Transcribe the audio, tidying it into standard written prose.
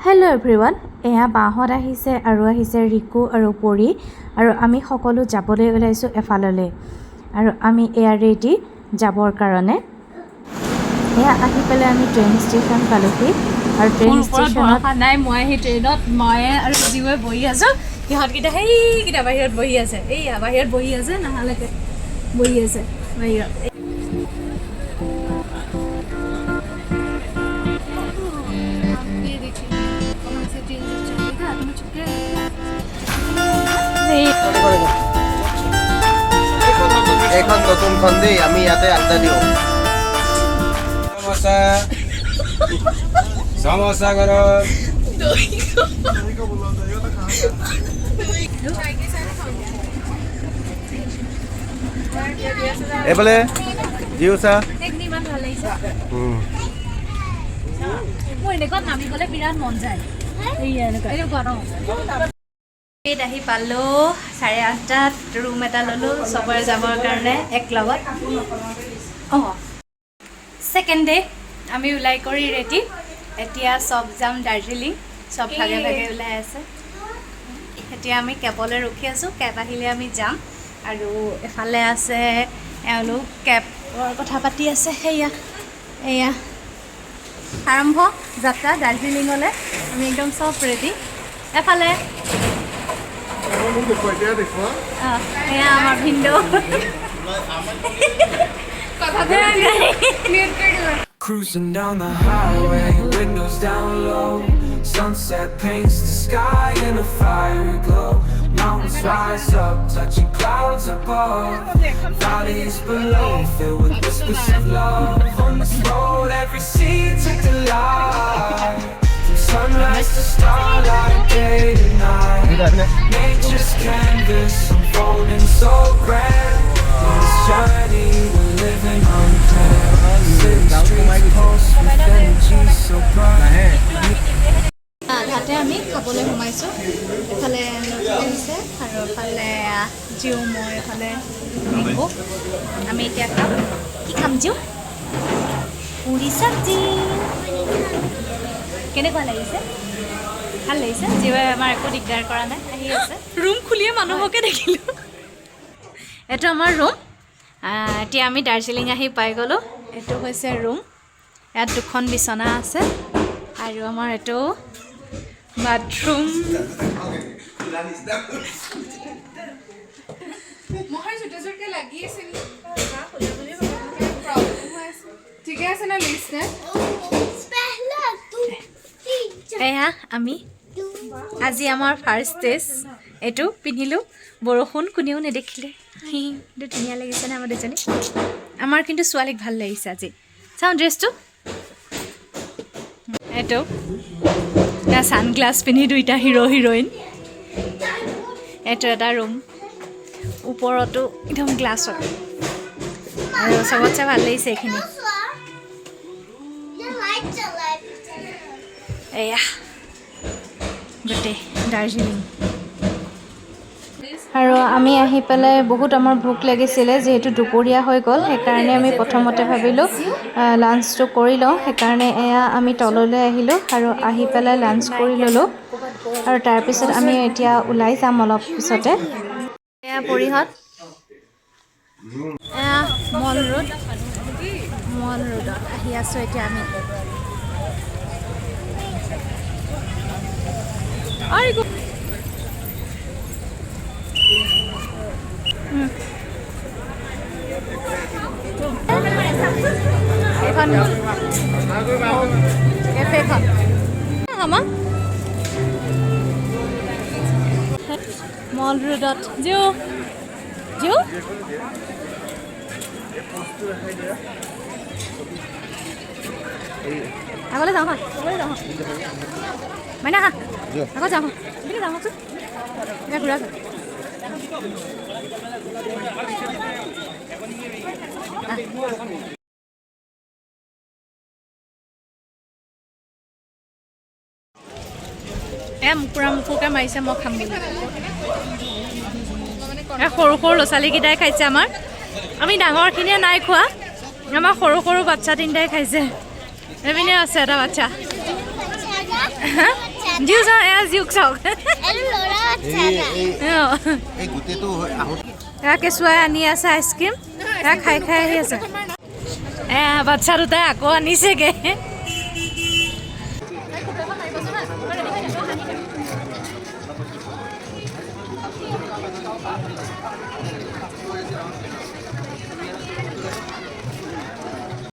Hello' everyone, এয়া বাহঁত আহিছে আৰু আহিছে ৰিকু আৰু পৰি আৰু আমি সকলো যাবলৈ ওলাইছোঁ এফাললৈ আৰু আমি এয়া ৰেডি যাবৰ কাৰণে। এয়া আহি পেলাই আমি ট্ৰেইন ষ্টেচন পালোহি আৰু ট্ৰেইন ষ্টেচনত নাই মই সেই ট্ৰেইনত মই আৰু জীৱে বহি আছোঁ, সিহঁতকেইটা সেইকেইটা বাহিৰত বহি আছে, এইয়া বাহিৰত বহি আছে, নাহালৈকে বহি আছে বাহিৰত। এখন নতুনখন দেই, আমি ইয়াতে আড্ডা দিওঁ। সমস্যা গৰম এইফালে জিউচা মোৰ এনেকুৱা নামিবলৈ বিৰাট মন যায়। আহি পালোঁ 8:30 ৰুম এটা ল'লোঁ চবৰে যাবৰ কাৰণে এক লগত। ছেকেণ্ড ডে আমি ওলাই কৰি ৰেডি, এতিয়া চব যাম দাৰ্জিলিং, চব ভাগে ভাগে ওলাই আছে। এতিয়া আমি কেবলৈ ৰখি আছোঁ, কেব আহিলে আমি যাম। আৰু এফালে আছে এওঁলোক কেবৰ কথা পাতি আছে। এয়া আৰম্ভ যাত্ৰা দাৰ্জিলিঙলৈ, আমি একদম চব ৰেডি। এফালে এয়া আমাৰ ভিনদেউ Cruising down the highway, windows down low. Sunset paints the sky in a fiery glow. Mountains rise up, touching clouds above. Valleys below, filled with whispers of love. On this road, every scene's a delight. From sunrise to starlight, day to night. Nature's canvas unfolding so grand. On this journey, we're living unplanned. তাতে আমি খাবলৈ সোমাইছোঁ। এফালে আহিছে আৰু এফালে জিও, মই এফালে ৰিকু। আমি এতিয়া খাম, কি খাম জিও? পুৰি চব্জি। কেনেকুৱা লাগিছে? ভাল লাগিছে। জিওৱে আমাৰ একো দিগদাৰ কৰা নাই, আহি আছে। ৰুম খুলিয়ে মানুহকে দেখিলোঁ। এইটো আমাৰ ৰুম। এতিয়া আমি দাৰ্জিলিং আহি পাই গ'লোঁ। এইটো হৈছে ৰুম, ইয়াত 2খন বিচনা আছে আৰু আমাৰ এইটো বাথৰুম। এয়া আমি আজি আমাৰ ফাৰ্ষ্ট ডেজ এইটো পিন্ধিলোঁ। বৰষুণ কোনেও নেদেখিলে। এইটো ধুনীয়া লাগিছে নে আমাৰ দুজনী? আমাৰ কিন্তু ছোৱালীক ভাল লাগিছে আজি। চাওঁ ড্ৰেছটো। এইটো ছানগ্লাছ পিন্ধি দুইটা হিৰ'ইন। এইটো এটা ৰুম, ওপৰতো একদম গ্লাছৰ, আৰু চবতছে ভাল লাগিছে এইখিনি। এয়া গোটেই দাৰ্জিলিং। আৰু আমি আহি পেলাই বহুত আমাৰ ভোক লাগিছিলে, যিহেতু দুপৰীয়া হৈ গ'ল, সেইকাৰণে আমি প্ৰথমতে ভাবিলোঁ লাঞ্চটো কৰি লওঁ। সেইকাৰণে এয়া আমি তললৈ আহিলোঁ আৰু আহি পেলাই লাঞ্চ কৰি ল'লোঁ আৰু তাৰপিছত আমি এতিয়া ওলাই যাম অলপ পিছতে। এয়া পৰিহঁত, এয়া মল ৰোডত আহি আছোঁ এতিয়া আমি। এইখন কেফেখন মল ৰোডত। জিও আগলৈ যাওঁ, মানে আহা আকৌ যাওঁ, যাওঁচোন ঘূৰা। মুকুৰা মুকুৰকৈ মাৰিছে, মই খাম বুলি। সৰু সৰু ল'ৰা ছোৱালীকেইটাই খাইছে আমাৰ, আমি ডাঙৰখিনিয়ে নাই খোৱা। আমাৰ সৰু সৰু বাচ্চা তিনিটাই খাইছে। এপিনে আছে এটা বাচ্চা। জিউ চাওক এয়া জিউক চাওক এই গোটেইটো আহোঁ এয়া কেঁচুৱাই আনি আছে আইচক্ৰীম এয়া খাই খাই আহি আছে এয়া বাচ্ছা দুটাই আকৌ আনিছেগৈ